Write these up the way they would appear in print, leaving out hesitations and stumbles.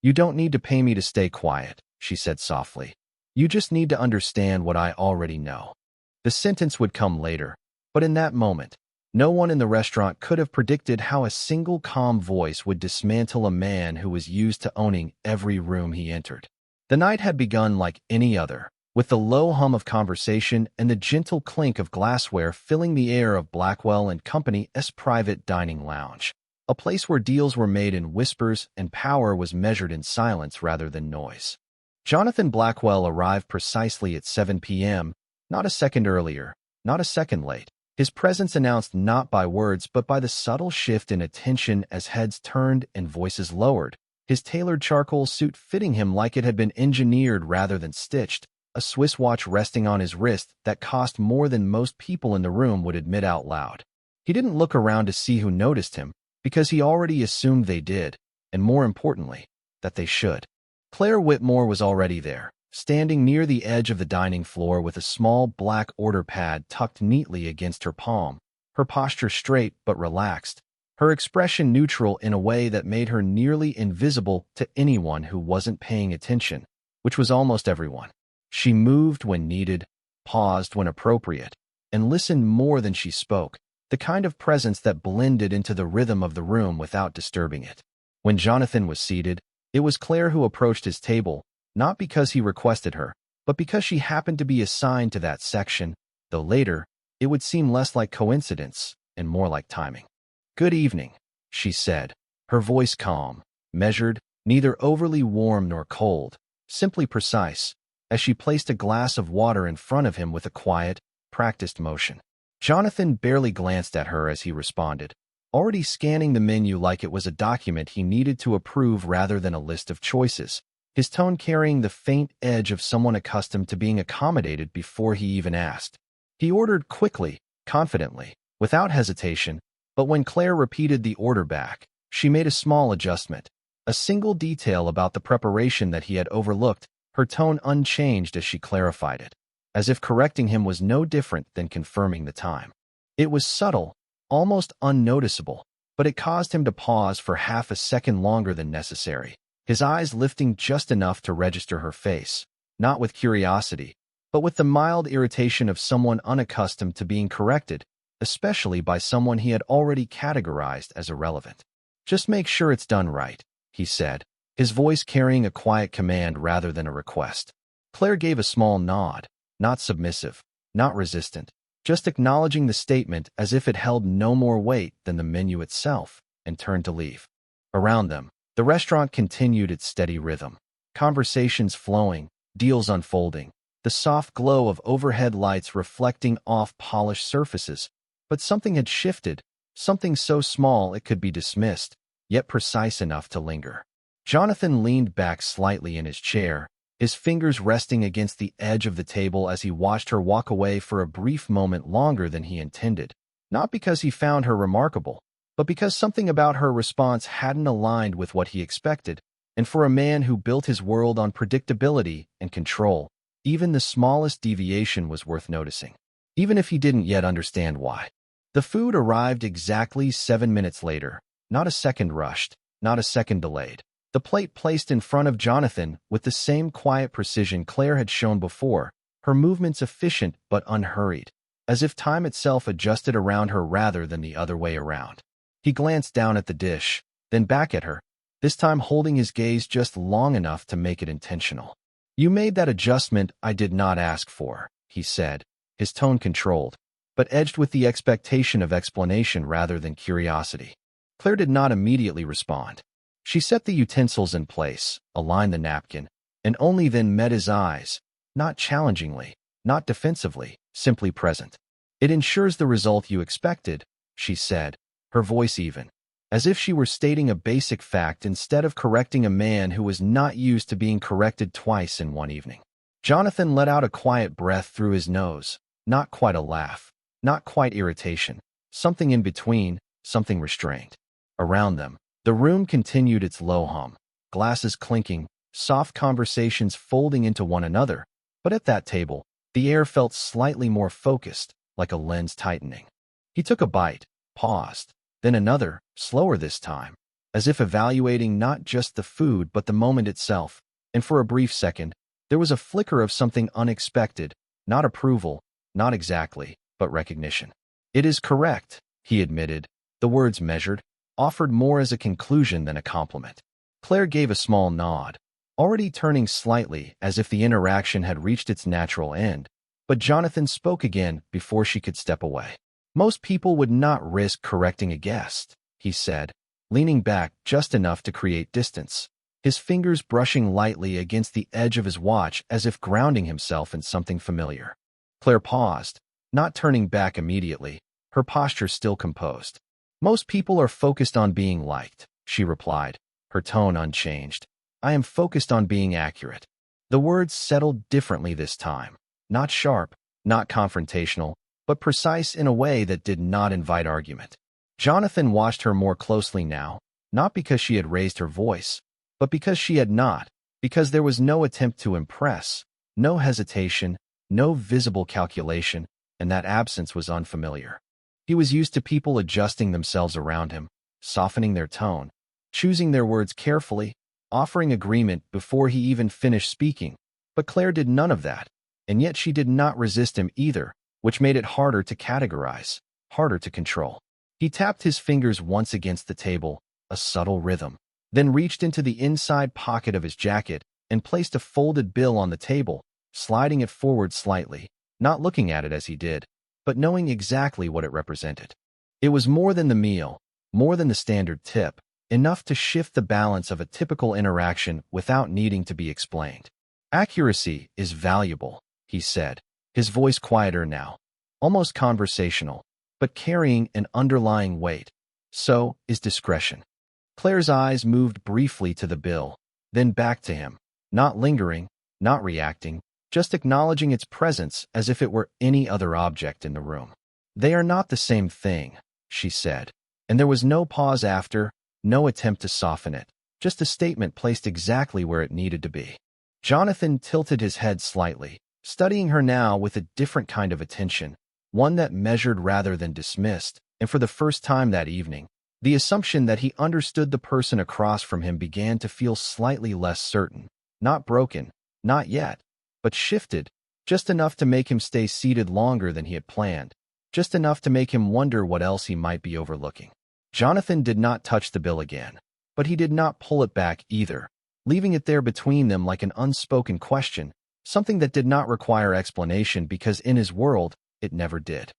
"You don't need to pay me to stay quiet," she said softly. "You just need to understand what I already know." The sentence would come later, but in that moment, no one in the restaurant could have predicted how a single calm voice would dismantle a man who was used to owning every room he entered. The night had begun like any other, with the low hum of conversation and the gentle clink of glassware filling the air of Blackwell and Company's private dining lounge, a place where deals were made in whispers and power was measured in silence rather than noise. Jonathan Blackwell arrived precisely at 7 p.m., not a second earlier, not a second late. His presence announced not by words but by the subtle shift in attention as heads turned and voices lowered, his tailored charcoal suit fitting him like it had been engineered rather than stitched, a Swiss watch resting on his wrist that cost more than most people in the room would admit out loud. He didn't look around to see who noticed him, because he already assumed they did, and more importantly, that they should. Claire Whitmore was already there, standing near the edge of the dining floor with a small black order pad tucked neatly against her palm, her posture straight but relaxed, her expression neutral in a way that made her nearly invisible to anyone who wasn't paying attention, which was almost everyone. She moved when needed, paused when appropriate, and listened more than she spoke, the kind of presence that blended into the rhythm of the room without disturbing it. When Jonathan was seated, it was Claire who approached his table, not because he requested her, but because she happened to be assigned to that section, though later, it would seem less like coincidence and more like timing. "Good evening," she said, her voice calm, measured, neither overly warm nor cold, simply precise, as she placed a glass of water in front of him with a quiet, practiced motion. Jonathan barely glanced at her as he responded, already scanning the menu like it was a document he needed to approve rather than a list of choices, his tone carrying the faint edge of someone accustomed to being accommodated before he even asked. He ordered quickly, confidently, without hesitation, but when Claire repeated the order back, she made a small adjustment, a single detail about the preparation that he had overlooked, her tone unchanged as she clarified it, as if correcting him was no different than confirming the time. It was subtle, almost unnoticeable, but it caused him to pause for half a second longer than necessary, his eyes lifting just enough to register her face, not with curiosity, but with the mild irritation of someone unaccustomed to being corrected, especially by someone he had already categorized as irrelevant. "Just make sure it's done right," he said, his voice carrying a quiet command rather than a request. Claire gave a small nod, not submissive, not resistant, just acknowledging the statement as if it held no more weight than the menu itself, and turned to leave. Around them, the restaurant continued its steady rhythm, conversations flowing, deals unfolding, the soft glow of overhead lights reflecting off polished surfaces. But something had shifted, something so small it could be dismissed, yet precise enough to linger. Jonathan leaned back slightly in his chair, his fingers resting against the edge of the table as he watched her walk away for a brief moment longer than he intended, not because he found her remarkable, but because something about her response hadn't aligned with what he expected, and for a man who built his world on predictability and control, even the smallest deviation was worth noticing, even if he didn't yet understand why. The food arrived exactly 7 minutes later, not a second rushed, not a second delayed. The plate placed in front of Jonathan with the same quiet precision Claire had shown before, her movements efficient but unhurried, as if time itself adjusted around her rather than the other way around. He glanced down at the dish, then back at her, this time holding his gaze just long enough to make it intentional. "You made that adjustment I did not ask for," he said, his tone controlled, but edged with the expectation of explanation rather than curiosity. Claire did not immediately respond. She set the utensils in place, aligned the napkin, and only then met his eyes, not challengingly, not defensively, simply present. "It ensures the result you expected," she said, her voice even, as if she were stating a basic fact instead of correcting a man who was not used to being corrected twice in one evening. Jonathan let out a quiet breath through his nose, not quite a laugh, not quite irritation, something in between, something restrained. Around them, the room continued its low hum, glasses clinking, soft conversations folding into one another, but at that table, the air felt slightly more focused, like a lens tightening. He took a bite, paused, then another, slower this time, as if evaluating not just the food but the moment itself, and for a brief second, there was a flicker of something unexpected, not approval, not exactly, but recognition. "It is correct," he admitted, the words measured, offered more as a conclusion than a compliment. Claire gave a small nod, already turning slightly as if the interaction had reached its natural end, but Jonathan spoke again before she could step away. "Most people would not risk correcting a guest," he said, leaning back just enough to create distance, his fingers brushing lightly against the edge of his watch as if grounding himself in something familiar. Claire paused, not turning back immediately, her posture still composed. "Most people are focused on being liked," she replied, her tone unchanged. "I am focused on being accurate." The words settled differently this time, not sharp, not confrontational, but precise in a way that did not invite argument. Jonathan watched her more closely now, not because she had raised her voice, but because she had not, because there was no attempt to impress, no hesitation, no visible calculation, and that absence was unfamiliar. He was used to people adjusting themselves around him, softening their tone, choosing their words carefully, offering agreement before he even finished speaking, but Claire did none of that, and yet she did not resist him either, which made it harder to categorize, harder to control. He tapped his fingers once against the table, a subtle rhythm, then reached into the inside pocket of his jacket and placed a folded bill on the table, sliding it forward slightly, not looking at it as he did, but knowing exactly what it represented. It was more than the meal, more than the standard tip, enough to shift the balance of a typical interaction without needing to be explained. "Accuracy is valuable," he said, his voice quieter now, almost conversational, but carrying an underlying weight. "So is discretion." Claire's eyes moved briefly to the bill, then back to him, not lingering, not reacting, just acknowledging its presence as if it were any other object in the room. "They are not the same thing," she said, and there was no pause after, no attempt to soften it, just a statement placed exactly where it needed to be. Jonathan tilted his head slightly, studying her now with a different kind of attention, one that measured rather than dismissed, and for the first time that evening, the assumption that he understood the person across from him began to feel slightly less certain, not broken, not yet, but shifted, just enough to make him stay seated longer than he had planned, just enough to make him wonder what else he might be overlooking. Jonathan did not touch the bill again, but he did not pull it back either, leaving it there between them like an unspoken question, something that did not require explanation because in his world, it never did.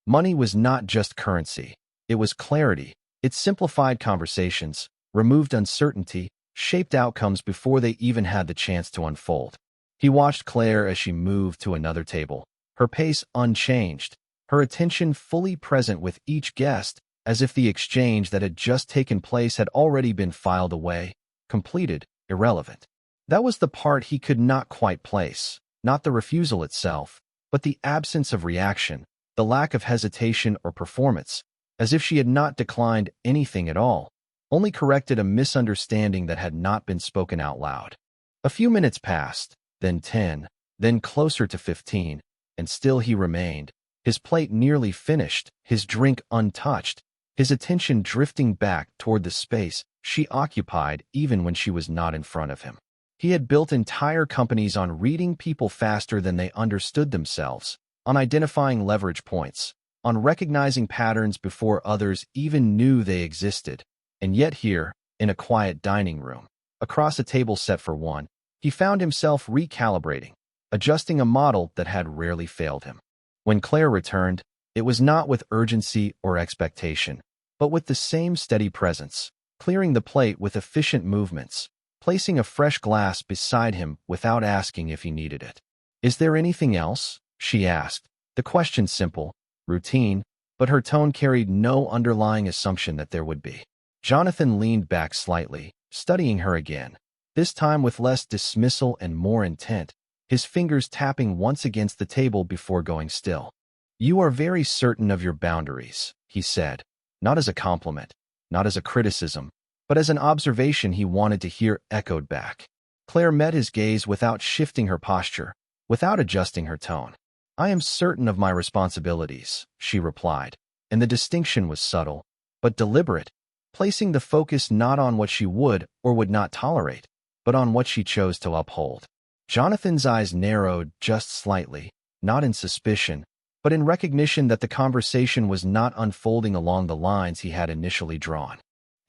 Money was not just currency. It was clarity. It simplified conversations, removed uncertainty, shaped outcomes before they even had the chance to unfold. He watched Claire as she moved to another table, her pace unchanged, her attention fully present with each guest, as if the exchange that had just taken place had already been filed away, completed, irrelevant. That was the part he could not quite place, not the refusal itself, but the absence of reaction, the lack of hesitation or performance, as if she had not declined anything at all, only corrected a misunderstanding that had not been spoken out loud. A few minutes passed, then 10, then closer to 15, and still he remained, his plate nearly finished, his drink untouched, his attention drifting back toward the space she occupied even when she was not in front of him. He had built entire companies on reading people faster than they understood themselves, on identifying leverage points, on recognizing patterns before others even knew they existed. And yet here, in a quiet dining room, across a table set for one, he found himself recalibrating, adjusting a model that had rarely failed him. When Claire returned, it was not with urgency or expectation, but with the same steady presence, clearing the plate with efficient movements, placing a fresh glass beside him without asking if he needed it. "Is there anything else?" she asked, the question simple, routine, but her tone carried no underlying assumption that there would be. Jonathan leaned back slightly, studying her again, this time with less dismissal and more intent, his fingers tapping once against the table before going still. "You are very certain of your boundaries," he said, not as a compliment, not as a criticism, but as an observation he wanted to hear echoed back. Claire met his gaze without shifting her posture, without adjusting her tone. "I am certain of my responsibilities," she replied, and the distinction was subtle, but deliberate, placing the focus not on what she would or would not tolerate, but on what she chose to uphold. Jonathan's eyes narrowed just slightly, not in suspicion, but in recognition that the conversation was not unfolding along the lines he had initially drawn.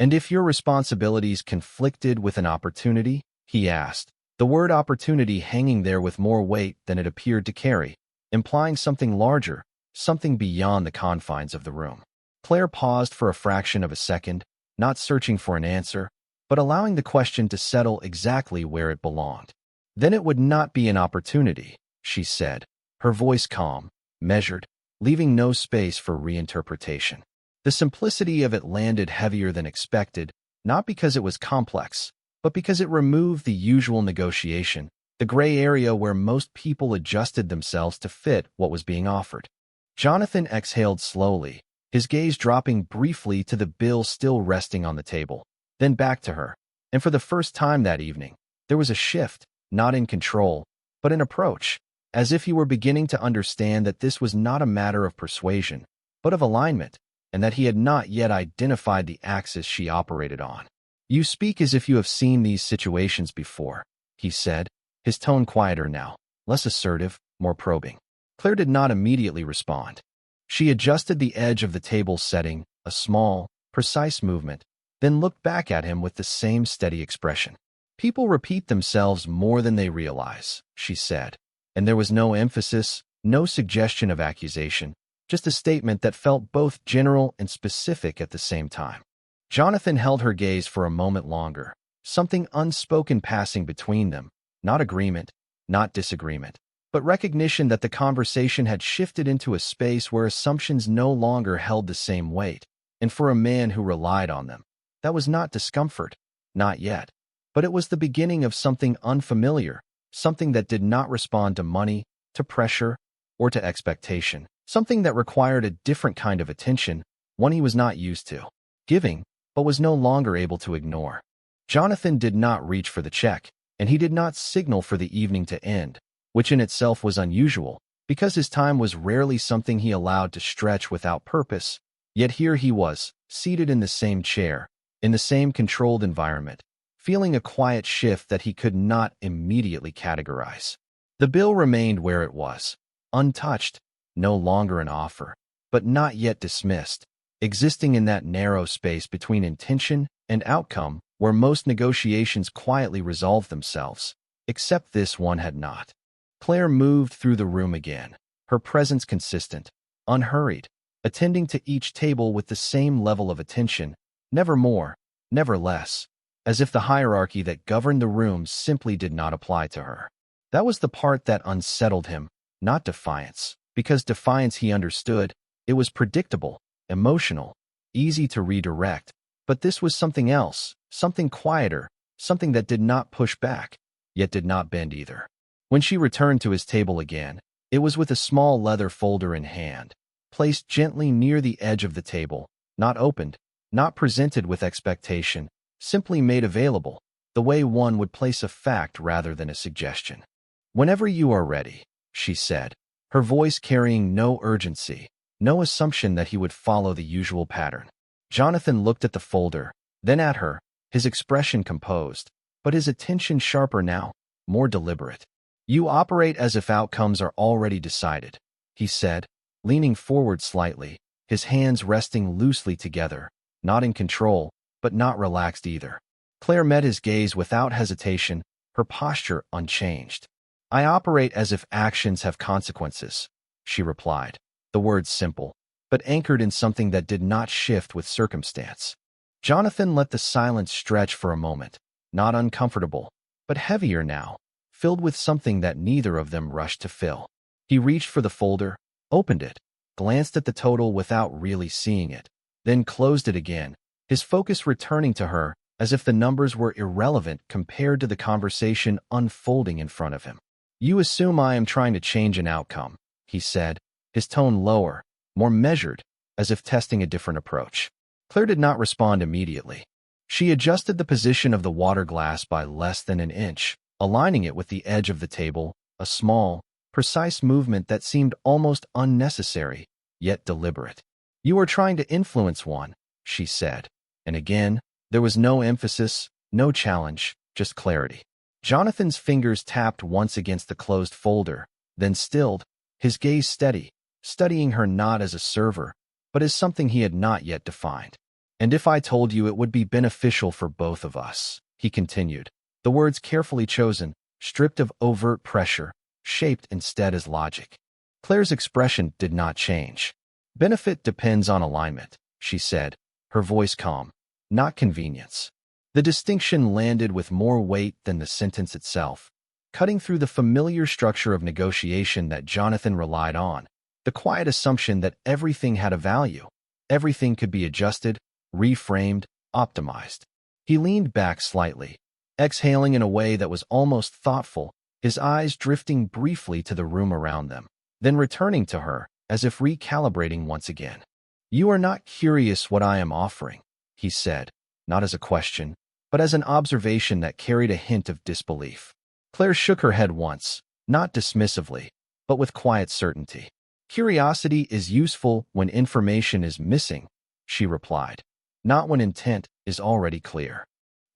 "And if your responsibilities conflicted with an opportunity?" he asked, the word opportunity hanging there with more weight than it appeared to carry, implying something larger, something beyond the confines of the room. Claire paused for a fraction of a second, not searching for an answer, but allowing the question to settle exactly where it belonged. "Then it would not be an opportunity," she said, her voice calm, measured, leaving no space for reinterpretation. The simplicity of it landed heavier than expected, not because it was complex, but because it removed the usual negotiation, the gray area where most people adjusted themselves to fit what was being offered. Jonathan exhaled slowly, his gaze dropping briefly to the bill still resting on the table, then back to her. And for the first time that evening, there was a shift, not in control, but in approach, as if he were beginning to understand that this was not a matter of persuasion, but of alignment, and that he had not yet identified the axis she operated on. "You speak as if you have seen these situations before," he said, his tone quieter now, less assertive, more probing. Claire did not immediately respond. She adjusted the edge of the table setting, a small, precise movement, then looked back at him with the same steady expression. "People repeat themselves more than they realize," she said, and there was no emphasis, no suggestion of accusation, just a statement that felt both general and specific at the same time. Jonathan held her gaze for a moment longer, something unspoken passing between them, not agreement, not disagreement, but recognition that the conversation had shifted into a space where assumptions no longer held the same weight, and for a man who relied on them, that was not discomfort, not yet, but it was the beginning of something unfamiliar, something that did not respond to money, to pressure, or to expectation, something that required a different kind of attention, one he was not used to giving, but was no longer able to ignore. Jonathan did not reach for the check, and he did not signal for the evening to end, which in itself was unusual, because his time was rarely something he allowed to stretch without purpose. Yet here he was, seated in the same chair, in the same controlled environment, feeling a quiet shift that he could not immediately categorize. The bill remained where it was, untouched, no longer an offer, but not yet dismissed, existing in that narrow space between intention and outcome where most negotiations quietly resolve themselves, except this one had not. Claire moved through the room again, her presence consistent, unhurried, attending to each table with the same level of attention, never more, never less, as if the hierarchy that governed the room simply did not apply to her. That was the part that unsettled him, not defiance, because defiance he understood, it was predictable, emotional, easy to redirect, but this was something else, something quieter, something that did not push back, yet did not bend either. When she returned to his table again, it was with a small leather folder in hand, placed gently near the edge of the table, not opened, not presented with expectation, simply made available, the way one would place a fact rather than a suggestion. "Whenever you are ready," she said, her voice carrying no urgency, no assumption that he would follow the usual pattern. Jonathan looked at the folder, then at her, his expression composed, but his attention sharper now, more deliberate. "You operate as if outcomes are already decided," he said, leaning forward slightly, his hands resting loosely together, not in control, but not relaxed either. Claire met his gaze without hesitation, her posture unchanged. "I operate as if actions have consequences," she replied, the words simple, but anchored in something that did not shift with circumstance. Jonathan let the silence stretch for a moment, not uncomfortable, but heavier now, filled with something that neither of them rushed to fill. He reached for the folder, opened it, glanced at the total without really seeing it, then closed it again, his focus returning to her as if the numbers were irrelevant compared to the conversation unfolding in front of him. "You assume I am trying to change an outcome," he said, his tone lower, more measured, as if testing a different approach. Claire did not respond immediately. She adjusted the position of the water glass by less than an inch, aligning it with the edge of the table, a small, precise movement that seemed almost unnecessary, yet deliberate. "You are trying to influence one," she said, And again, there was no emphasis, no challenge, just clarity. Jonathan's fingers tapped once against the closed folder, then stilled, his gaze steady, studying her not as a server, but as something he had not yet defined. "And if I told you it would be beneficial for both of us," he continued, the words carefully chosen, stripped of overt pressure, shaped instead as logic. Claire's expression did not change. "Benefit depends on alignment," she said, her voice calm, "not convenience." The distinction landed with more weight than the sentence itself, cutting through the familiar structure of negotiation that Jonathan relied on, the quiet assumption that everything had a value, everything could be adjusted, reframed, optimized. He leaned back slightly, exhaling in a way that was almost thoughtful, his eyes drifting briefly to the room around them, then returning to her, as if recalibrating once again. "You are not curious what I am offering," he said, not as a question, but as an observation that carried a hint of disbelief. Claire shook her head once, not dismissively, but with quiet certainty. "Curiosity is useful when information is missing," she replied, "not when intent is already clear."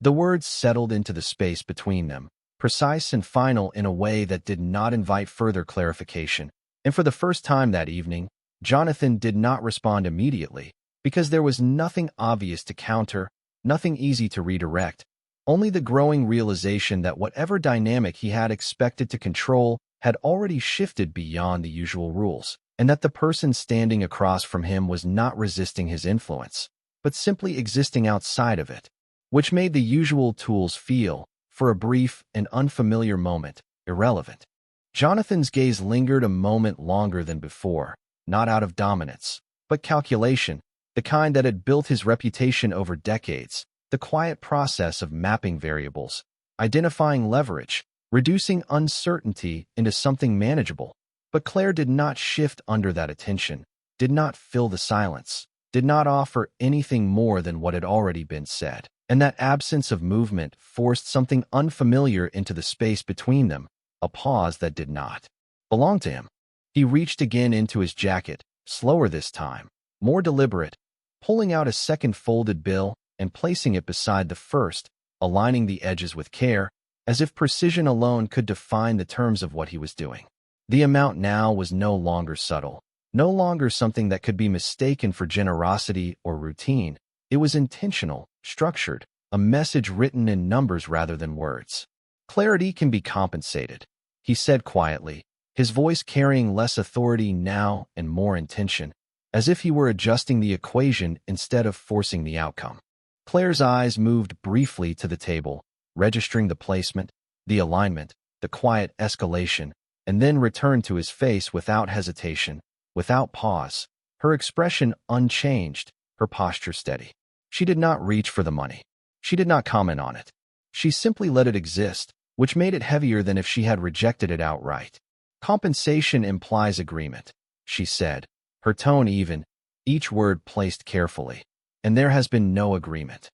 The words settled into the space between them, precise and final in a way that did not invite further clarification. And for the first time that evening, Jonathan did not respond immediately, because there was nothing obvious to counter, nothing easy to redirect, only the growing realization that whatever dynamic he had expected to control had already shifted beyond the usual rules, and that the person standing across from him was not resisting his influence, but simply existing outside of it, which made the usual tools feel, for a brief and unfamiliar moment, irrelevant. Jonathan's gaze lingered a moment longer than before, not out of dominance, but calculation, the kind that had built his reputation over decades, the quiet process of mapping variables, identifying leverage, reducing uncertainty into something manageable. But Claire did not shift under that attention, did not fill the silence, did not offer anything more than what had already been said. And that absence of movement forced something unfamiliar into the space between them, a pause that did not belong to him. He reached again into his jacket, slower this time, more deliberate, pulling out a second folded bill and placing it beside the first, aligning the edges with care, as if precision alone could define the terms of what he was doing. The amount now was no longer subtle, no longer something that could be mistaken for generosity or routine. It was intentional, structured, a message written in numbers rather than words. "Clarity can be compensated," he said quietly, his voice carrying less authority now and more intention, as if he were adjusting the equation instead of forcing the outcome. Claire's eyes moved briefly to the table, registering the placement, the alignment, the quiet escalation, and then returned to his face without hesitation, without pause, her expression unchanged, her posture steady. She did not reach for the money. She did not comment on it. She simply let it exist, which made it heavier than if she had rejected it outright. "Compensation implies agreement," she said, her tone even, each word placed carefully. "And there has been no agreement."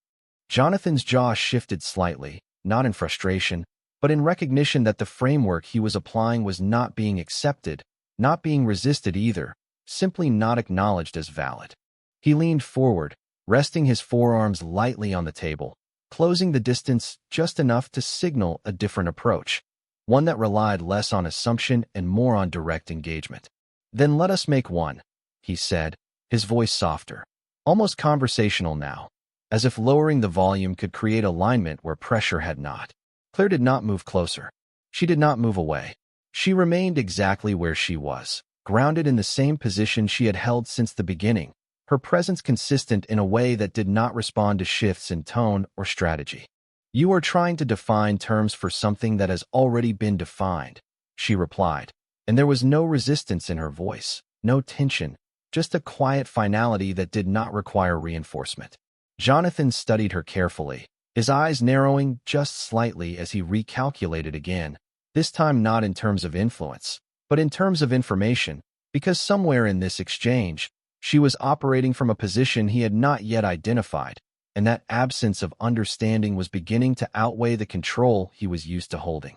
Jonathan's jaw shifted slightly, not in frustration, but in recognition that the framework he was applying was not being accepted, not being resisted either, simply not acknowledged as valid. He leaned forward, resting his forearms lightly on the table, closing the distance just enough to signal a different approach, one that relied less on assumption and more on direct engagement. "Then let us make one," he said, his voice softer, almost conversational now, as if lowering the volume could create alignment where pressure had not. Claire did not move closer. She did not move away. She remained exactly where she was, grounded in the same position she had held since the beginning, her presence consistent in a way that did not respond to shifts in tone or strategy. "You are trying to define terms for something that has already been defined," she replied, and there was no resistance in her voice, no tension, just a quiet finality that did not require reinforcement. Jonathan studied her carefully, his eyes narrowing just slightly as he recalculated again, this time not in terms of influence, but in terms of information, because somewhere in this exchange, she was operating from a position he had not yet identified, and that absence of understanding was beginning to outweigh the control he was used to holding.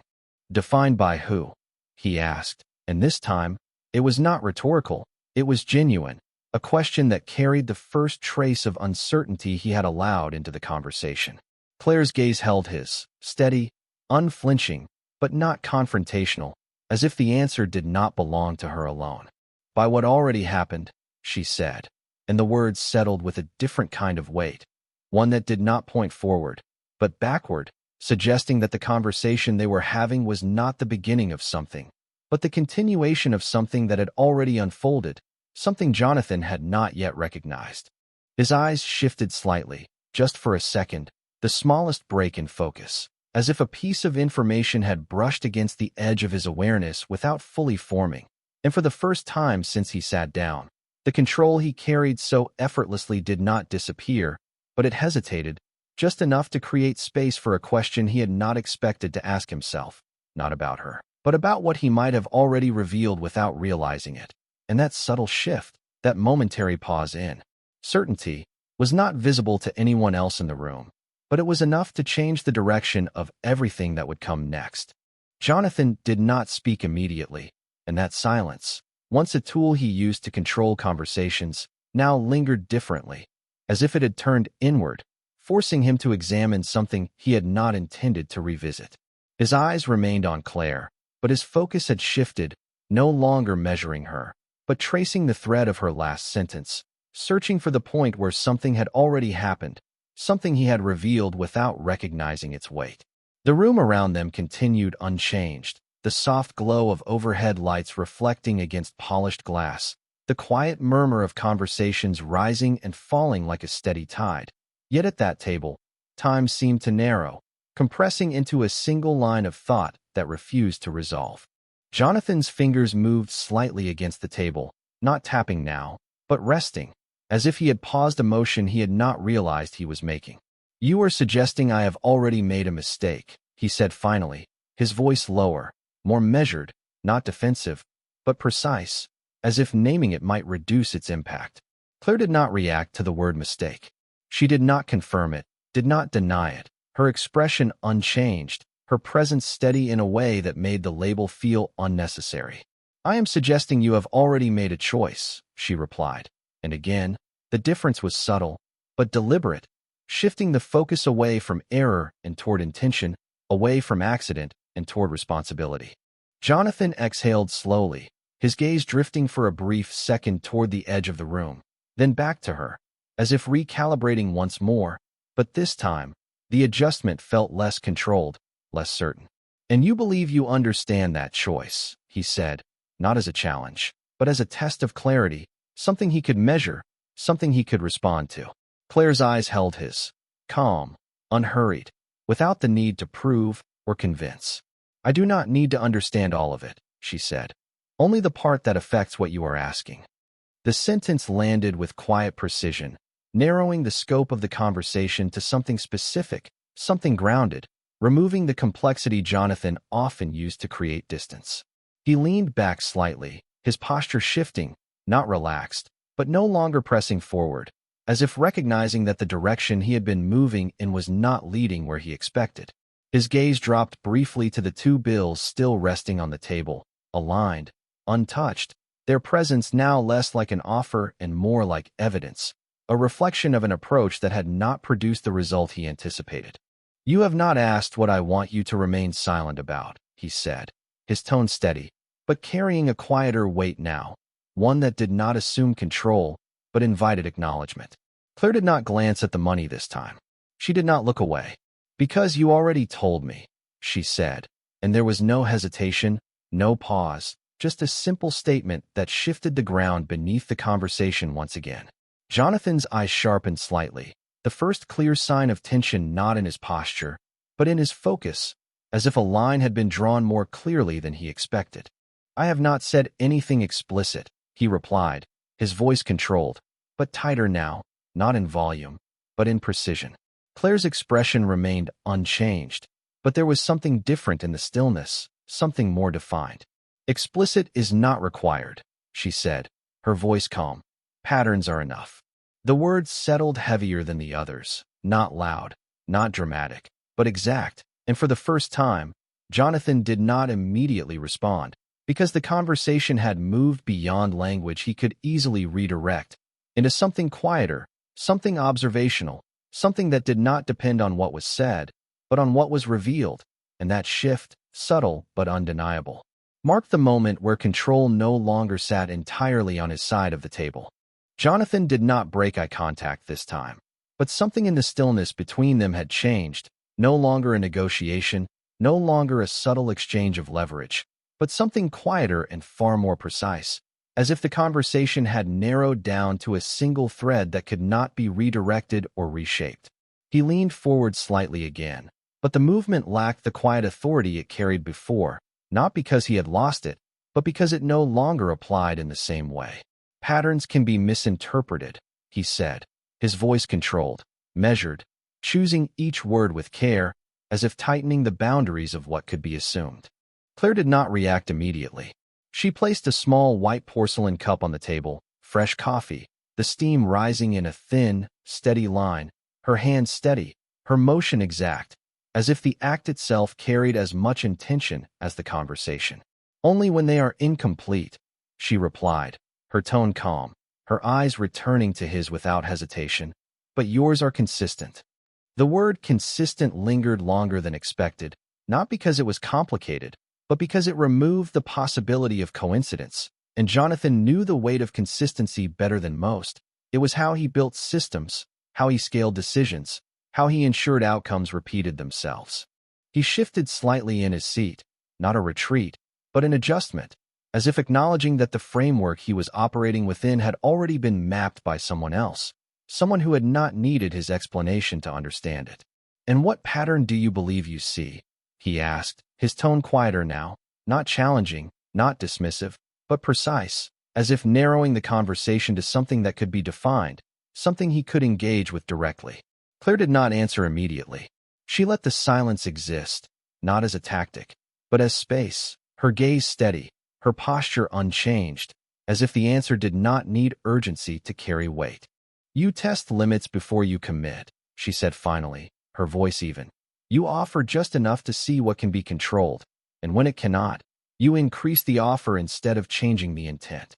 "Defined by who?" he asked, and this time, it was not rhetorical, it was genuine, a question that carried the first trace of uncertainty he had allowed into the conversation. Claire's gaze held his, steady, unflinching, but not confrontational, as if the answer did not belong to her alone. "By what already happened," she said, and the words settled with a different kind of weight, one that did not point forward, but backward, suggesting that the conversation they were having was not the beginning of something, but the continuation of something that had already unfolded, something Jonathan had not yet recognized. His eyes shifted slightly, just for a second, the smallest break in focus, as if a piece of information had brushed against the edge of his awareness without fully forming. And for the first time since he sat down, the control he carried so effortlessly did not disappear, but it hesitated, just enough to create space for a question he had not expected to ask himself, not about her, but about what he might have already revealed without realizing it. And that subtle shift, that momentary pause in certainty, was not visible to anyone else in the room, but it was enough to change the direction of everything that would come next. Jonathan did not speak immediately, and that silence, once a tool he used to control conversations, now lingered differently, as if it had turned inward, forcing him to examine something he had not intended to revisit. His eyes remained on Claire, but his focus had shifted, no longer measuring her, but tracing the thread of her last sentence, searching for the point where something had already happened, something he had revealed without recognizing its weight. The room around them continued unchanged, the soft glow of overhead lights reflecting against polished glass, the quiet murmur of conversations rising and falling like a steady tide. Yet at that table, time seemed to narrow, compressing into a single line of thought that refused to resolve. Jonathan's fingers moved slightly against the table, not tapping now, but resting, as if he had paused a motion he had not realized he was making. "You are suggesting I have already made a mistake," he said finally, his voice lower, more measured, not defensive, but precise, as if naming it might reduce its impact. Claire did not react to the word mistake. She did not confirm it, did not deny it, her expression unchanged, her presence steady in a way that made the label feel unnecessary. "I am suggesting you have already made a choice," she replied, and again, the difference was subtle, but deliberate, shifting the focus away from error and toward intention, away from accident and toward responsibility. Jonathan exhaled slowly, his gaze drifting for a brief second toward the edge of the room, then back to her, as if recalibrating once more, but this time, the adjustment felt less controlled, less certain. "And you believe you understand that choice," he said, not as a challenge, but as a test of clarity, something he could measure, something he could respond to. Claire's eyes held his, calm, unhurried, without the need to prove or convince. "I do not need to understand all of it," she said. "Only the part that affects what you are asking." The sentence landed with quiet precision, narrowing the scope of the conversation to something specific, something grounded, removing the complexity Jonathan often used to create distance. He leaned back slightly, his posture shifting, not relaxed, but no longer pressing forward, as if recognizing that the direction he had been moving in was not leading where he expected. His gaze dropped briefly to the two bills still resting on the table, aligned, untouched, their presence now less like an offer and more like evidence, a reflection of an approach that had not produced the result he anticipated. "You have not asked what I want you to remain silent about," he said, his tone steady, but carrying a quieter weight now, one that did not assume control, but invited acknowledgement. Claire did not glance at the money this time. She did not look away. "Because you already told me," she said, and there was no hesitation, no pause, just a simple statement that shifted the ground beneath the conversation once again. Jonathan's eyes sharpened slightly, the first clear sign of tension not in his posture, but in his focus, as if a line had been drawn more clearly than he expected. "I have not said anything explicit," he replied, his voice controlled, but tighter now, not in volume, but in precision. Claire's expression remained unchanged, but there was something different in the stillness, something more defined. "Explicit is not required," she said, her voice calm. "Patterns are enough." The words settled heavier than the others, not loud, not dramatic, but exact, and for the first time, Jonathan did not immediately respond, because the conversation had moved beyond language he could easily redirect, into something quieter, something observational, something that did not depend on what was said, but on what was revealed, and that shift, subtle but undeniable, marked the moment where control no longer sat entirely on his side of the table. Jonathan did not break eye contact this time, but something in the stillness between them had changed, no longer a negotiation, no longer a subtle exchange of leverage, but something quieter and far more precise, as if the conversation had narrowed down to a single thread that could not be redirected or reshaped. He leaned forward slightly again, but the movement lacked the quiet authority it carried before, not because he had lost it, but because it no longer applied in the same way. Patterns can be misinterpreted, he said, his voice controlled, measured, choosing each word with care, as if tightening the boundaries of what could be assumed. Claire did not react immediately. She placed a small white porcelain cup on the table, fresh coffee, the steam rising in a thin, steady line, her hand steady, her motion exact, as if the act itself carried as much intention as the conversation. "Only when they are incomplete," she replied, her tone calm, her eyes returning to his without hesitation. "But yours are consistent." The word consistent lingered longer than expected, not because it was complicated, but because it removed the possibility of coincidence, and Jonathan knew the weight of consistency better than most. It was how he built systems, how he scaled decisions, how he ensured outcomes repeated themselves. He shifted slightly in his seat, not a retreat, but an adjustment, as if acknowledging that the framework he was operating within had already been mapped by someone else, someone who had not needed his explanation to understand it. "And what pattern do you believe you see?" he asked, his tone quieter now, not challenging, not dismissive, but precise, as if narrowing the conversation to something that could be defined, something he could engage with directly. Claire did not answer immediately. She let the silence exist, not as a tactic, but as space, her gaze steady, her posture unchanged, as if the answer did not need urgency to carry weight. "You test limits before you commit," she said finally, her voice even. "You offer just enough to see what can be controlled, and when it cannot, you increase the offer instead of changing the intent."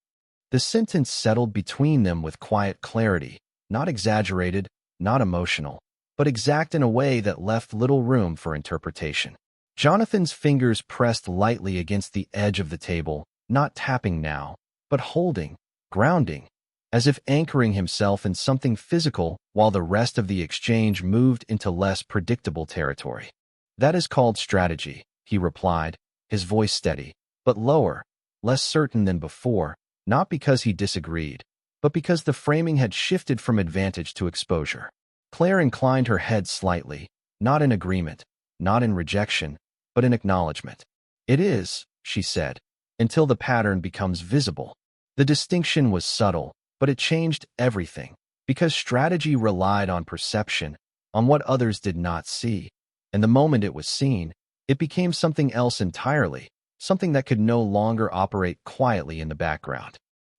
The sentence settled between them with quiet clarity, not exaggerated, not emotional, but exact in a way that left little room for interpretation. Jonathan's fingers pressed lightly against the edge of the table, not tapping now, but holding, grounding, as if anchoring himself in something physical while the rest of the exchange moved into less predictable territory. "That is called strategy," he replied, his voice steady, but lower, less certain than before, not because he disagreed, but because the framing had shifted from advantage to exposure. Claire inclined her head slightly, not in agreement, not in rejection, but in acknowledgement. "It is," she said, "until the pattern becomes visible." The distinction was subtle, but it changed everything, because strategy relied on perception, on what others did not see, and the moment it was seen, it became something else entirely, something that could no longer operate quietly in the background.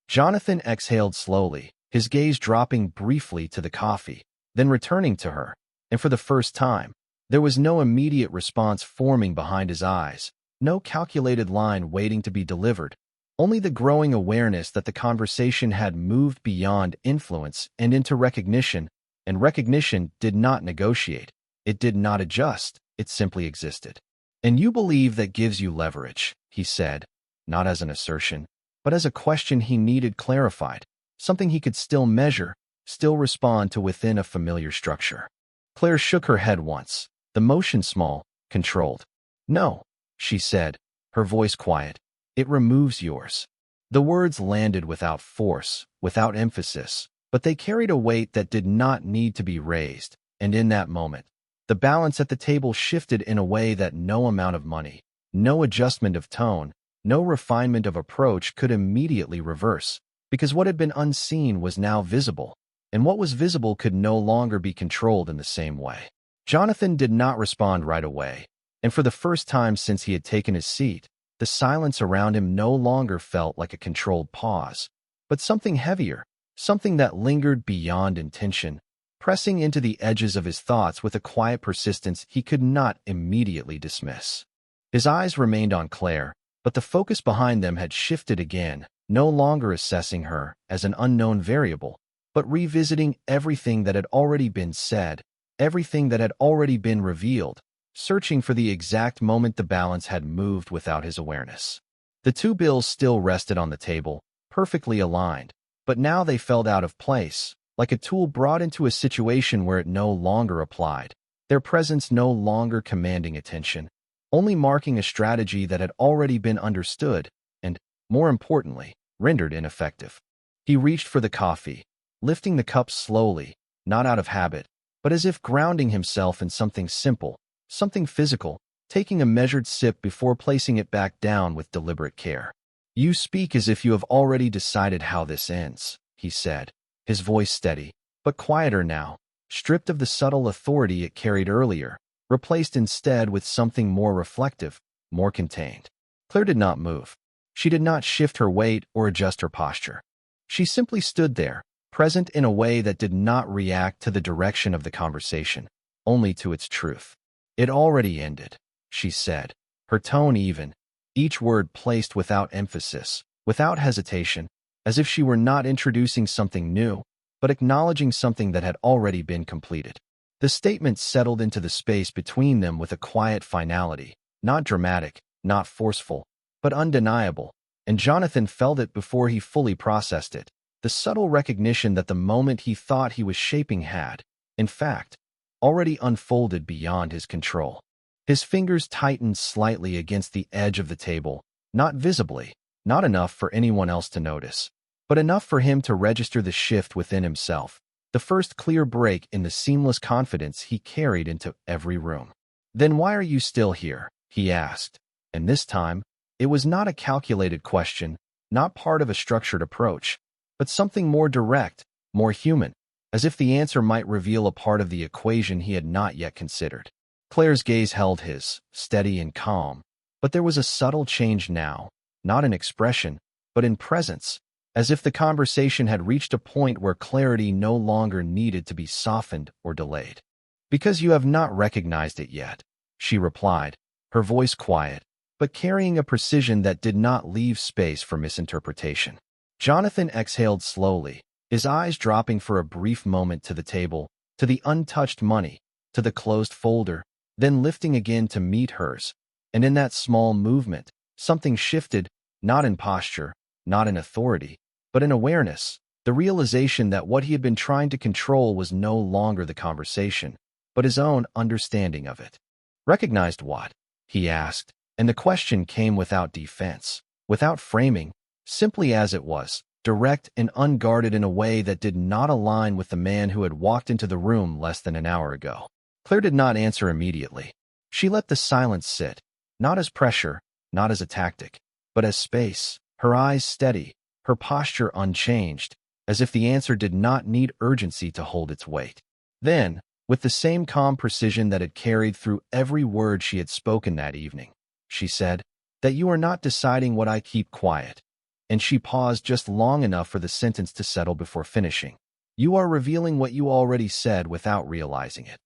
Jonathan exhaled slowly, his gaze dropping briefly to the coffee, then returning to her, and for the first time, there was no immediate response forming behind his eyes, no calculated line waiting to be delivered, only the growing awareness that the conversation had moved beyond influence and into recognition, and recognition did not negotiate, it did not adjust, it simply existed. "And you believe that gives you leverage," he said, not as an assertion, but as a question he needed clarified, something he could still measure, still respond to within a familiar structure. Claire shook her head once, the motion small, controlled. "No," she said, her voice quiet. "It removes yours." The words landed without force, without emphasis, but they carried a weight that did not need to be raised, and in that moment, the balance at the table shifted in a way that no amount of money, no adjustment of tone, no refinement of approach could immediately reverse, because what had been unseen was now visible, and what was visible could no longer be controlled in the same way. Jonathan did not respond right away, and for the first time since he had taken his seat, the silence around him no longer felt like a controlled pause, but something heavier, something that lingered beyond intention, pressing into the edges of his thoughts with a quiet persistence he could not immediately dismiss. His eyes remained on Claire, but the focus behind them had shifted again, no longer assessing her as an unknown variable, but revisiting everything that had already been said, everything that had already been revealed, searching for the exact moment the balance had moved without his awareness. The two bills still rested on the table, perfectly aligned, but now they felt out of place, like a tool brought into a situation where it no longer applied, their presence no longer commanding attention, only marking a strategy that had already been understood and, more importantly, rendered ineffective. He reached for the coffee, lifting the cup slowly, not out of habit, but as if grounding himself in something simple, something physical, taking a measured sip before placing it back down with deliberate care. "You speak as if you have already decided how this ends," he said, his voice steady, but quieter now, stripped of the subtle authority it carried earlier, replaced instead with something more reflective, more contained. Claire did not move. She did not shift her weight or adjust her posture. She simply stood there, present in a way that did not react to the direction of the conversation, only to its truth. "It already ended," she said, her tone even, each word placed without emphasis, without hesitation, as if she were not introducing something new, but acknowledging something that had already been completed. The statement settled into the space between them with a quiet finality, not dramatic, not forceful, but undeniable, and Jonathan felt it before he fully processed it, the subtle recognition that the moment he thought he was shaping had, in fact, already unfolded beyond his control. His fingers tightened slightly against the edge of the table, not visibly, not enough for anyone else to notice, but enough for him to register the shift within himself, the first clear break in the seamless confidence he carried into every room. "Then why are you still here?" he asked, and this time, it was not a calculated question, not part of a structured approach, but something more direct, more human, as if the answer might reveal a part of the equation he had not yet considered. Claire's gaze held his, steady and calm, but there was a subtle change now, not in expression, but in presence, as if the conversation had reached a point where clarity no longer needed to be softened or delayed. "Because you have not recognized it yet," she replied, her voice quiet, but carrying a precision that did not leave space for misinterpretation. Jonathan exhaled slowly, his eyes dropping for a brief moment to the table, to the untouched money, to the closed folder, then lifting again to meet hers, and in that small movement, something shifted, not in posture, not in authority, but in awareness, the realization that what he had been trying to control was no longer the conversation, but his own understanding of it. "Recognized what?" he asked, and the question came without defense, without framing, simply as it was, direct and unguarded in a way that did not align with the man who had walked into the room less than an hour ago. Claire did not answer immediately. She let the silence sit, not as pressure, not as a tactic, but as space, her eyes steady, her posture unchanged, as if the answer did not need urgency to hold its weight. Then, with the same calm precision that had carried through every word she had spoken that evening, she said, "That you are not deciding what I keep quiet." And she paused just long enough for the sentence to settle before finishing. "You are revealing what you already said without realizing it."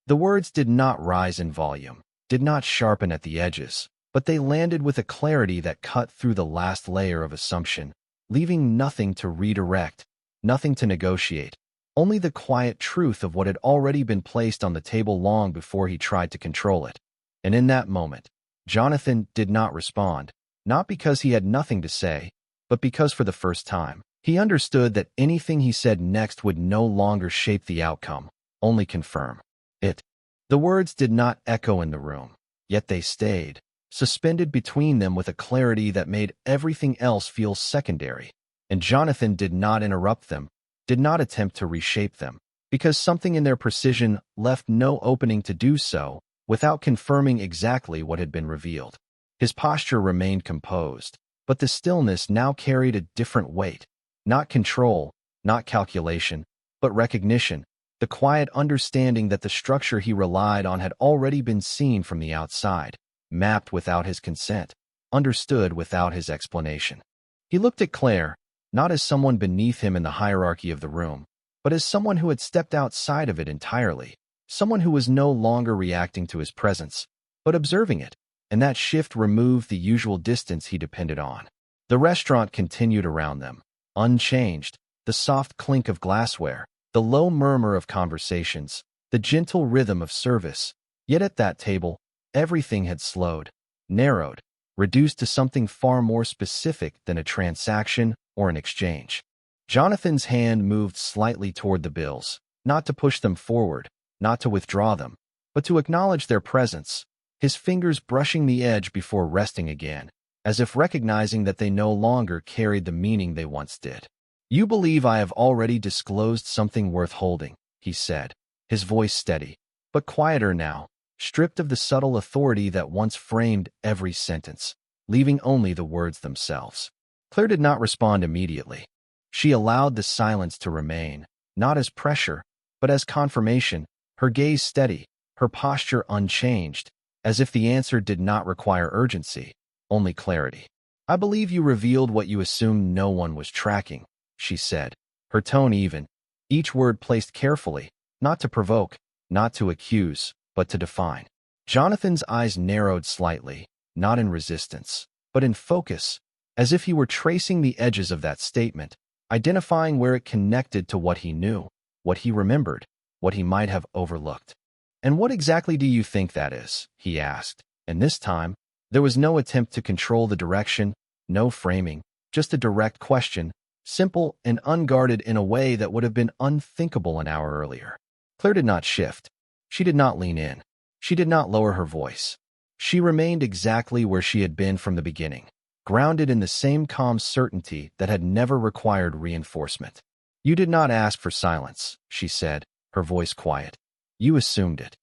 The words did not rise in volume, did not sharpen at the edges, but they landed with a clarity that cut through the last layer of assumption, leaving nothing to redirect, nothing to negotiate, only the quiet truth of what had already been placed on the table long before he tried to control it. And in that moment, Jonathan did not respond, not because he had nothing to say, but because for the first time, he understood that anything he said next would no longer shape the outcome, only confirm it. The words did not echo in the room, yet they stayed, suspended between them with a clarity that made everything else feel secondary, and Jonathan did not interrupt them, did not attempt to reshape them, because something in their precision left no opening to do so without confirming exactly what had been revealed. His posture remained composed, but the stillness now carried a different weight, not control, not calculation, but recognition, the quiet understanding that the structure he relied on had already been seen from the outside, mapped without his consent, understood without his explanation. He looked at Claire, not as someone beneath him in the hierarchy of the room, but as someone who had stepped outside of it entirely, someone who was no longer reacting to his presence, but observing it, and that shift removed the usual distance he depended on. The restaurant continued around them, unchanged, the soft clink of glassware, the low murmur of conversations, the gentle rhythm of service. Yet at that table, everything had slowed, narrowed, reduced to something far more specific than a transaction or an exchange. Jonathan's hand moved slightly toward the bills, not to push them forward, not to withdraw them, but to acknowledge their presence, his fingers brushing the edge before resting again, as if recognizing that they no longer carried the meaning they once did. "You believe I have already disclosed something worth holding," he said, his voice steady, but quieter now, stripped of the subtle authority that once framed every sentence, leaving only the words themselves. Claire did not respond immediately. She allowed the silence to remain, not as pressure, but as confirmation, her gaze steady, her posture unchanged, as if the answer did not require urgency, only clarity. "I believe you revealed what you assumed no one was tracking," she said, her tone even, each word placed carefully, not to provoke, not to accuse, but to define. Jonathan's eyes narrowed slightly, not in resistance, but in focus, as if he were tracing the edges of that statement, identifying where it connected to what he knew, what he remembered, what he might have overlooked. "And what exactly do you think that is?" he asked, and this time, there was no attempt to control the direction, no framing, just a direct question, simple and unguarded in a way that would have been unthinkable an hour earlier. Claire did not shift. She did not lean in. She did not lower her voice. She remained exactly where she had been from the beginning, grounded in the same calm certainty that had never required reinforcement. "You did not ask for silence," she said, her voice quiet. "You assumed it."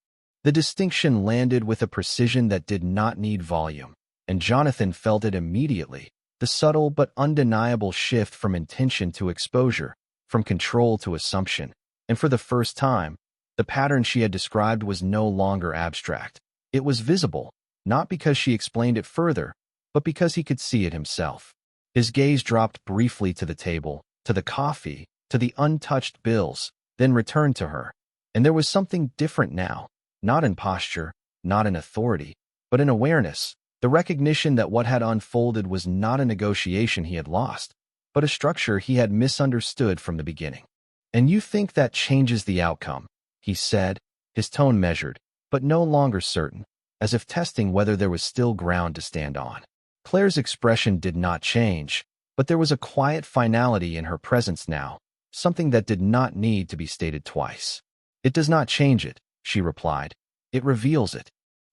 The distinction landed with a precision that did not need volume, and Jonathan felt it immediately, the subtle but undeniable shift from intention to exposure, from control to assumption, and for the first time, the pattern she had described was no longer abstract. It was visible, not because she explained it further, but because he could see it himself. His gaze dropped briefly to the table, to the coffee, to the untouched bills, then returned to her. And there was something different now, not in posture, not in authority, but in awareness, the recognition that what had unfolded was not a negotiation he had lost, but a structure he had misunderstood from the beginning. "And you think that changes the outcome?" he said, his tone measured, but no longer certain, as if testing whether there was still ground to stand on. Claire's expression did not change, but there was a quiet finality in her presence now, something that did not need to be stated twice. "It does not change it," she replied. "It reveals it."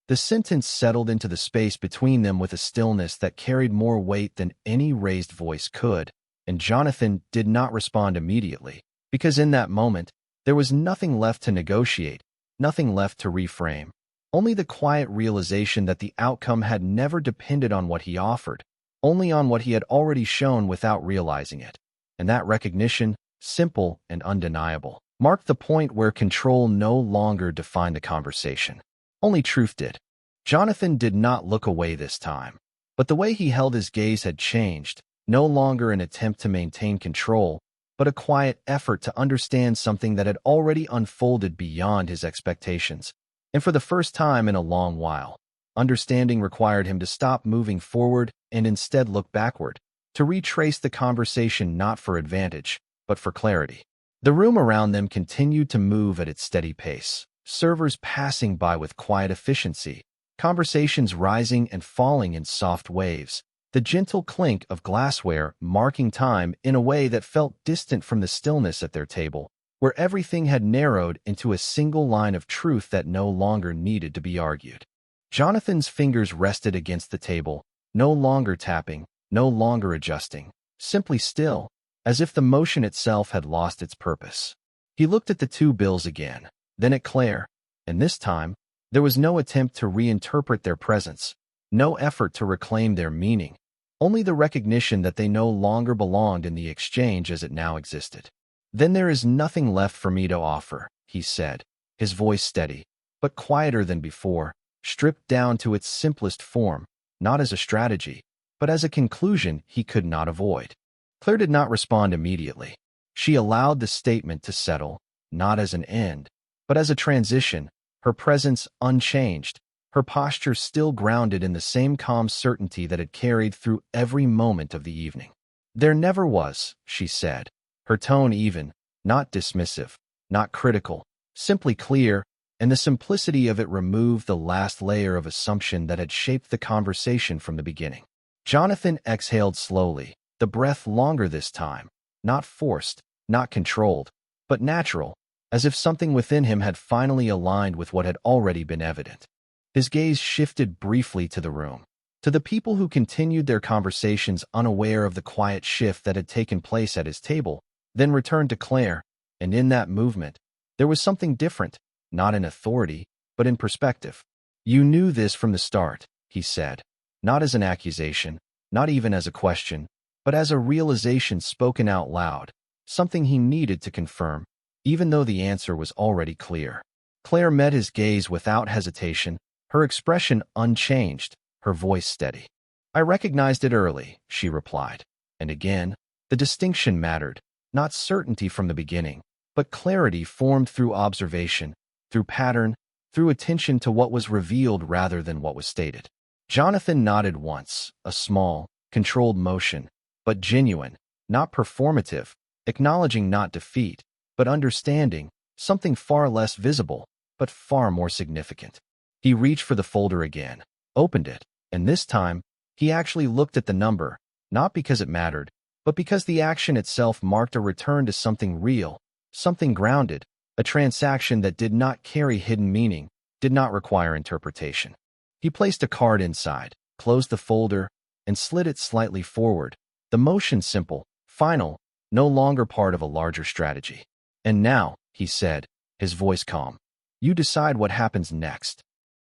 The sentence settled into the space between them with a stillness that carried more weight than any raised voice could, and Jonathan did not respond immediately, because in that moment, there was nothing left to negotiate, nothing left to reframe, only the quiet realization that the outcome had never depended on what he offered, only on what he had already shown without realizing it. And that recognition, simple and undeniable, marked the point where control no longer defined the conversation. Only truth did. Jonathan did not look away this time, but the way he held his gaze had changed, no longer an attempt to maintain control, but a quiet effort to understand something that had already unfolded beyond his expectations. And for the first time in a long while, understanding required him to stop moving forward and instead look backward, to retrace the conversation not for advantage, but for clarity. The room around them continued to move at its steady pace, servers passing by with quiet efficiency, conversations rising and falling in soft waves, the gentle clink of glassware marking time in a way that felt distant from the stillness at their table, where everything had narrowed into a single line of truth that no longer needed to be argued. Jonathan's fingers rested against the table, no longer tapping, no longer adjusting, simply still, as if the motion itself had lost its purpose. He looked at the two bills again, then at Claire, and this time, there was no attempt to reinterpret their presence, no effort to reclaim their meaning, only the recognition that they no longer belonged in the exchange as it now existed. "Then there is nothing left for me to offer," he said, his voice steady, but quieter than before, stripped down to its simplest form, not as a strategy, but as a conclusion he could not avoid. Claire did not respond immediately. She allowed the statement to settle, not as an end, but as a transition, her presence unchanged, her posture still grounded in the same calm certainty that had carried through every moment of the evening. "There never was," she said, her tone even, not dismissive, not critical, simply clear, and the simplicity of it removed the last layer of assumption that had shaped the conversation from the beginning. Jonathan exhaled slowly, the breath longer this time, not forced, not controlled, but natural, as if something within him had finally aligned with what had already been evident. His gaze shifted briefly to the room, to the people who continued their conversations unaware of the quiet shift that had taken place at his table, then returned to Claire, and in that movement, there was something different, not in authority, but in perspective. "You knew this from the start," he said, not as an accusation, not even as a question, but as a realization spoken out loud, something he needed to confirm, even though the answer was already clear. Claire met his gaze without hesitation, her expression unchanged, her voice steady. "I recognized it early," she replied. And again, the distinction mattered, not certainty from the beginning, but clarity formed through observation, through pattern, through attention to what was revealed rather than what was stated. Jonathan nodded once, a small, controlled motion, but genuine, not performative, acknowledging not defeat, but understanding, something far less visible, but far more significant. He reached for the folder again, opened it, and this time, he actually looked at the number, not because it mattered, but because the action itself marked a return to something real, something grounded, a transaction that did not carry hidden meaning, did not require interpretation. He placed a card inside, closed the folder, and slid it slightly forward, the motion simple, final, no longer part of a larger strategy. "And now," he said, his voice calm, "you decide what happens next."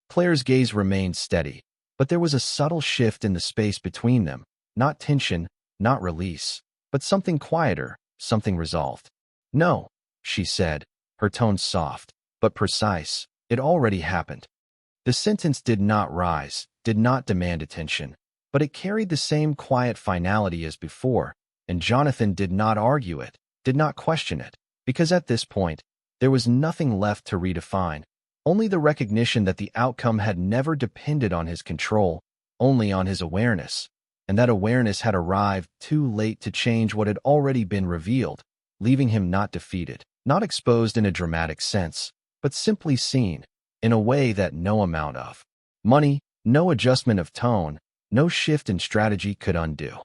Claire's gaze remained steady, but there was a subtle shift in the space between them, not tension, not release, but something quieter, something resolved. "No," she said, her tone soft, but precise. "It already happened." The sentence did not rise, did not demand attention, but it carried the same quiet finality as before, and Jonathan did not argue it, did not question it, because at this point, there was nothing left to redefine, only the recognition that the outcome had never depended on his control, only on his awareness, and that awareness had arrived too late to change what had already been revealed, leaving him not defeated, not exposed in a dramatic sense, but simply seen, in a way that no amount of money, no adjustment of tone, no shift in strategy could undo.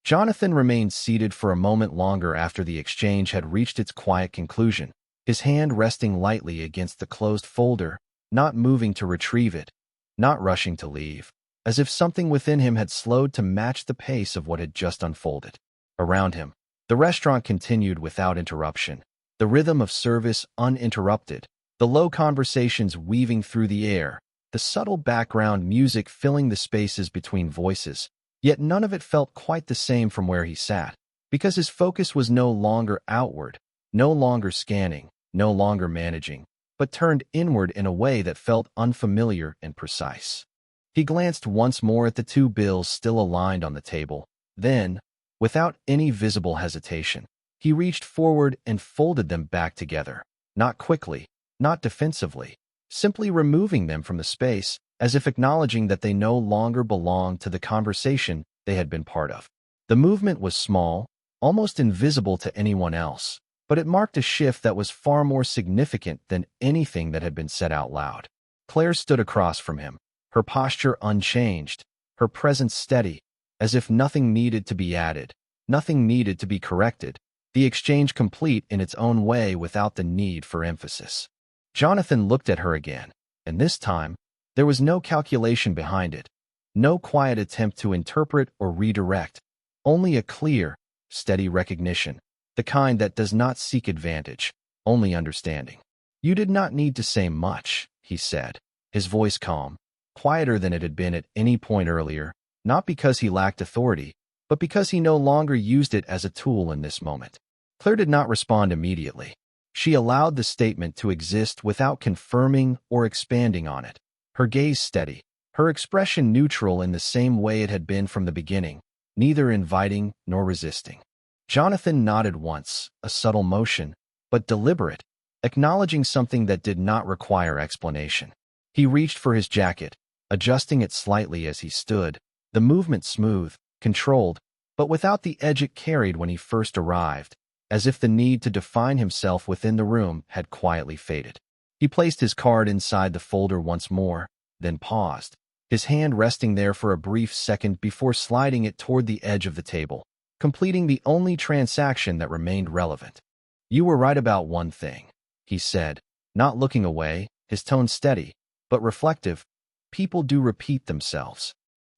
Jonathan remained seated for a moment longer after the exchange had reached its quiet conclusion, his hand resting lightly against the closed folder, not moving to retrieve it, not rushing to leave, as if something within him had slowed to match the pace of what had just unfolded. Around him, the restaurant continued without interruption, the rhythm of service uninterrupted, the low conversations weaving through the air, the subtle background music filling the spaces between voices, yet none of it felt quite the same from where he sat, because his focus was no longer outward, no longer scanning, no longer managing, but turned inward in a way that felt unfamiliar and precise. He glanced once more at the two bills still aligned on the table, then, without any visible hesitation, he reached forward and folded them back together, not quickly, not defensively, simply removing them from the space, as if acknowledging that they no longer belonged to the conversation they had been part of. The movement was small, almost invisible to anyone else, but it marked a shift that was far more significant than anything that had been said out loud. Claire stood across from him, her posture unchanged, her presence steady, as if nothing needed to be added, nothing needed to be corrected, the exchange complete in its own way without the need for emphasis. Jonathan looked at her again, and this time, there was no calculation behind it, no quiet attempt to interpret or redirect, only a clear, steady recognition, the kind that does not seek advantage, only understanding. "You did not need to say much," he said, his voice calm, quieter than it had been at any point earlier, not because he lacked authority, but because he no longer used it as a tool in this moment. Claire did not respond immediately. She allowed the statement to exist without confirming or expanding on it, her gaze steady, her expression neutral in the same way it had been from the beginning, neither inviting nor resisting. Jonathan nodded once, a subtle motion, but deliberate, acknowledging something that did not require explanation. He reached for his jacket, adjusting it slightly as he stood, the movement smooth, controlled, but without the edge it carried when he first arrived, as if the need to define himself within the room had quietly faded. He placed his card inside the folder once more, then paused, his hand resting there for a brief second before sliding it toward the edge of the table, completing the only transaction that remained relevant. "You were right about one thing," he said, not looking away, his tone steady, but reflective. "People do repeat themselves."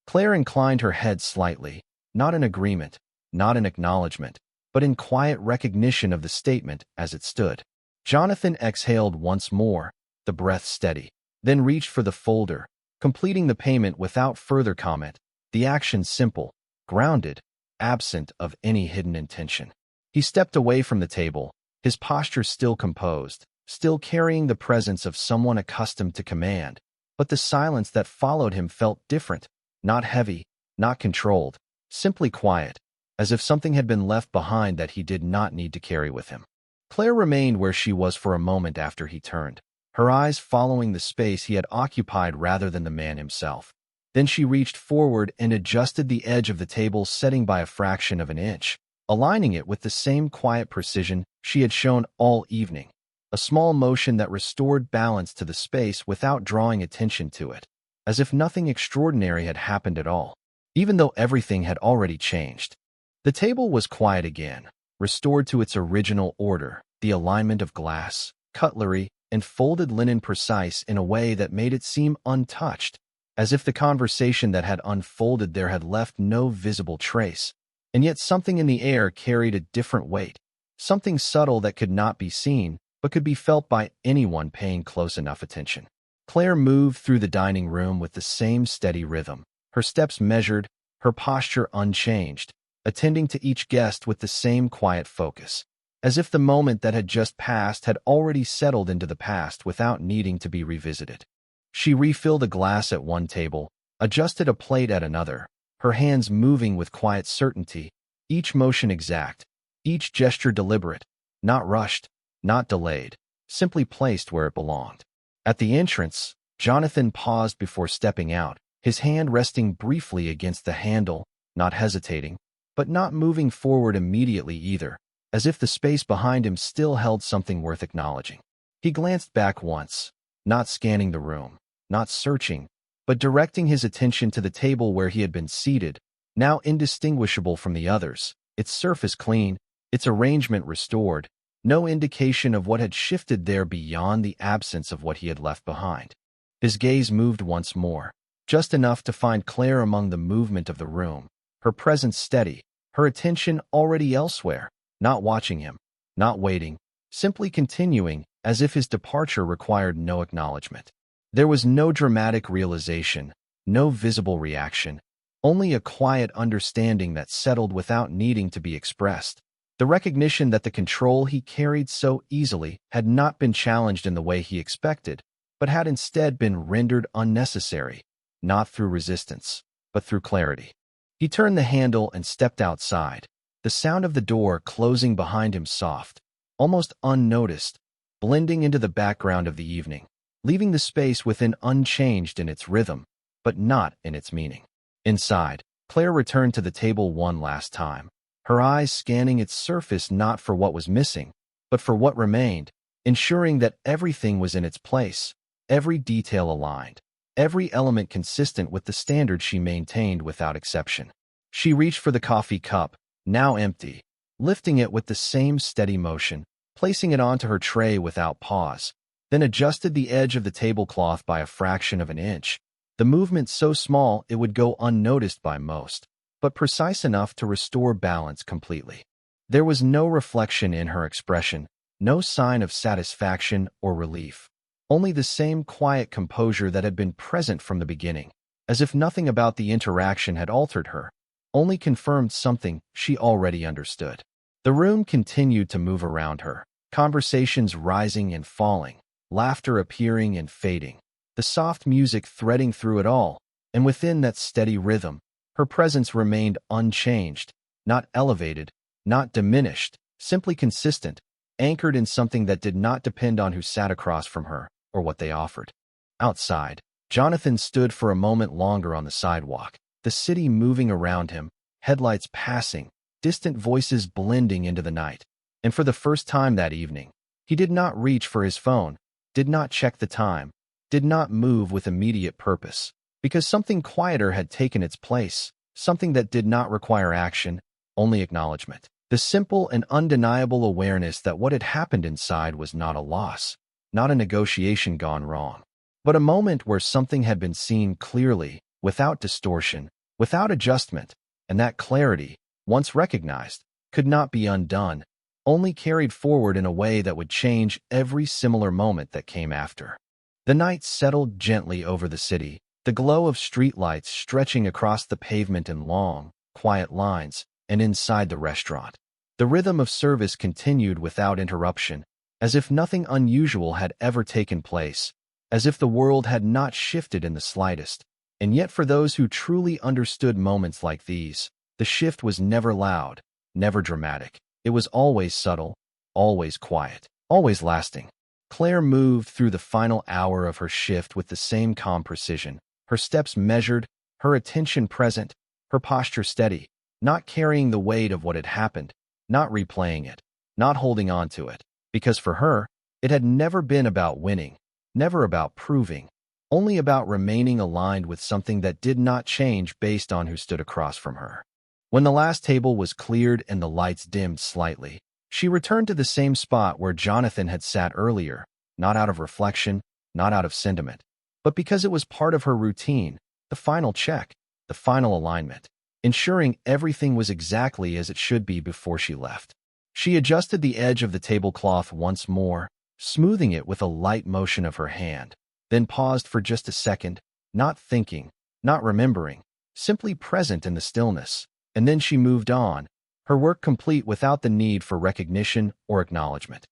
Claire inclined her head slightly, not in agreement, not in acknowledgement, but in quiet recognition of the statement as it stood. Jonathan exhaled once more, the breath steady, then reached for the folder, completing the payment without further comment, the action simple, grounded, absent of any hidden intention. He stepped away from the table, his posture still composed, still carrying the presence of someone accustomed to command, but the silence that followed him felt different, not heavy, not controlled, simply quiet, as if something had been left behind that he did not need to carry with him. Claire remained where she was for a moment after he turned, her eyes following the space he had occupied rather than the man himself. Then she reached forward and adjusted the edge of the table setting by a fraction of an inch, aligning it with the same quiet precision she had shown all evening, a small motion that restored balance to the space without drawing attention to it, as if nothing extraordinary had happened at all, even though everything had already changed. The table was quiet again, restored to its original order, the alignment of glass, cutlery, and folded linen precise in a way that made it seem untouched, as if the conversation that had unfolded there had left no visible trace. And yet something in the air carried a different weight, something subtle that could not be seen, but could be felt by anyone paying close enough attention. Claire moved through the dining room with the same steady rhythm, her steps measured, her posture unchanged, attending to each guest with the same quiet focus, as if the moment that had just passed had already settled into the past without needing to be revisited. She refilled a glass at one table, adjusted a plate at another, her hands moving with quiet certainty, each motion exact, each gesture deliberate, not rushed, not delayed, simply placed where it belonged. At the entrance, Jonathan paused before stepping out, his hand resting briefly against the handle, not hesitating, but not moving forward immediately either, as if the space behind him still held something worth acknowledging. He glanced back once, not scanning the room, not searching, but directing his attention to the table where he had been seated, now indistinguishable from the others, its surface clean, its arrangement restored, no indication of what had shifted there beyond the absence of what he had left behind. His gaze moved once more, just enough to find Claire among the movement of the room, her presence steady, her attention already elsewhere, not watching him, not waiting, simply continuing, as if his departure required no acknowledgement. There was no dramatic realization, no visible reaction, only a quiet understanding that settled without needing to be expressed. The recognition that the control he carried so easily had not been challenged in the way he expected, but had instead been rendered unnecessary, not through resistance, but through clarity. He turned the handle and stepped outside, the sound of the door closing behind him soft, almost unnoticed, blending into the background of the evening, leaving the space within unchanged in its rhythm, but not in its meaning. Inside, Claire returned to the table one last time, her eyes scanning its surface not for what was missing, but for what remained, ensuring that everything was in its place, every detail aligned, every element consistent with the standard she maintained without exception. She reached for the coffee cup, now empty, lifting it with the same steady motion, placing it onto her tray without pause, then adjusted the edge of the tablecloth by a fraction of an inch, the movement so small it would go unnoticed by most, but precise enough to restore balance completely. There was no reflection in her expression, no sign of satisfaction or relief, only the same quiet composure that had been present from the beginning, as if nothing about the interaction had altered her, only confirmed something she already understood. The room continued to move around her, conversations rising and falling, laughter appearing and fading, the soft music threading through it all, and within that steady rhythm, her presence remained unchanged, not elevated, not diminished, simply consistent, anchored in something that did not depend on who sat across from her or what they offered. Outside, Jonathan stood for a moment longer on the sidewalk, the city moving around him, headlights passing, distant voices blending into the night. And for the first time that evening, he did not reach for his phone, did not check the time, did not move with immediate purpose, because something quieter had taken its place, something that did not require action, only acknowledgement. The simple and undeniable awareness that what had happened inside was not a loss, not a negotiation gone wrong, but a moment where something had been seen clearly, without distortion, without adjustment, and that clarity, once recognized, could not be undone, only carried forward in a way that would change every similar moment that came after. The night settled gently over the city, the glow of streetlights stretching across the pavement in long, quiet lines, and inside the restaurant. The rhythm of service continued without interruption, as if nothing unusual had ever taken place, as if the world had not shifted in the slightest. And yet for those who truly understood moments like these, the shift was never loud, never dramatic. It was always subtle, always quiet, always lasting. Claire moved through the final hour of her shift with the same calm precision, her steps measured, her attention present, her posture steady, not carrying the weight of what had happened, not replaying it, not holding on to it, because for her, it had never been about winning, never about proving, only about remaining aligned with something that did not change based on who stood across from her. When the last table was cleared and the lights dimmed slightly, she returned to the same spot where Jonathan had sat earlier, not out of reflection, not out of sentiment, but because it was part of her routine, the final check, the final alignment, ensuring everything was exactly as it should be before she left. She adjusted the edge of the tablecloth once more, smoothing it with a light motion of her hand, then paused for just a second, not thinking, not remembering, simply present in the stillness, and then she moved on, her work complete without the need for recognition or acknowledgement.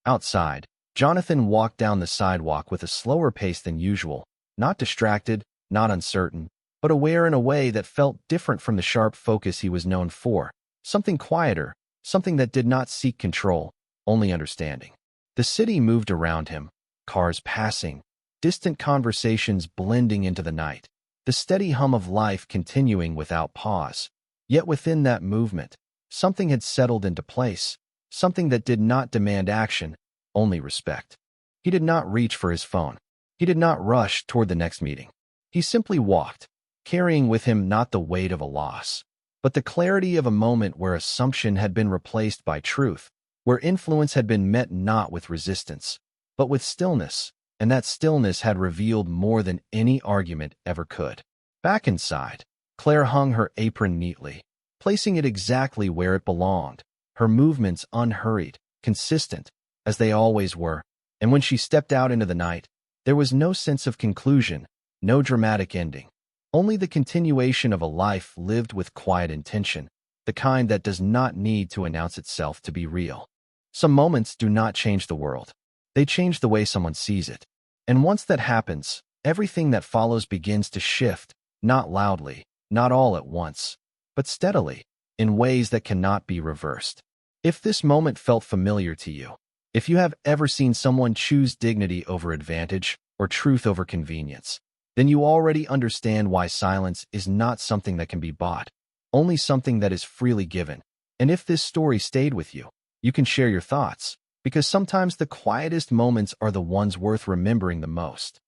Outside, Jonathan walked down the sidewalk with a slower pace than usual, not distracted, not uncertain, but aware in a way that felt different from the sharp focus he was known for, something quieter, something that did not seek control, only understanding. The city moved around him, cars passing, distant conversations blending into the night, the steady hum of life continuing without pause. Yet within that movement, something had settled into place, something that did not demand action, only respect. He did not reach for his phone. He did not rush toward the next meeting. He simply walked, carrying with him not the weight of a loss, but the clarity of a moment where assumption had been replaced by truth, where influence had been met not with resistance, but with stillness, and that stillness had revealed more than any argument ever could. Back inside, Claire hung her apron neatly, placing it exactly where it belonged, her movements unhurried, consistent, as they always were, and when she stepped out into the night, there was no sense of conclusion, no dramatic ending, only the continuation of a life lived with quiet intention, the kind that does not need to announce itself to be real. Some moments do not change the world. They change the way someone sees it. And once that happens, everything that follows begins to shift, not loudly, not all at once, but steadily, in ways that cannot be reversed. If this moment felt familiar to you, if you have ever seen someone choose dignity over advantage or truth over convenience, then you already understand why silence is not something that can be bought, only something that is freely given. And if this story stayed with you, you can share your thoughts, because sometimes the quietest moments are the ones worth remembering the most.